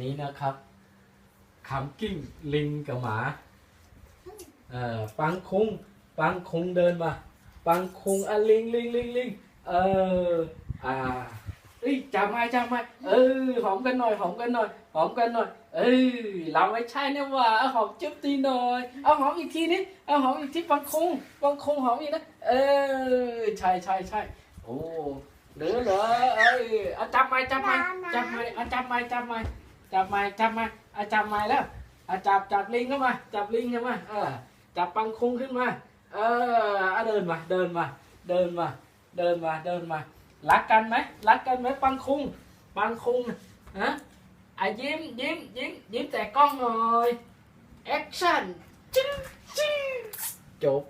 นี้นะครับขำกิ้งลิงกับหมาปังคุงเดินมาปังคุงลิงเอ้ยจับไม้หอมกันหน่อยเราไม่ใช่เนี่ยว่าเอาหอมจุ๊บตีหน่อยเอาหอมอีกทีนี้เอาหอมอีกทีปังคุงหอมอีกนะใช่โอ้เหลือเอาจับไม้เอาจับไม้แล้วเอาจับลิงเข้ามาจับปังคุงขึ้นมาเดินมารักกันไหมปังคุงฮะยิ้มแต่กล้องหน่อยแอคชั่นจบ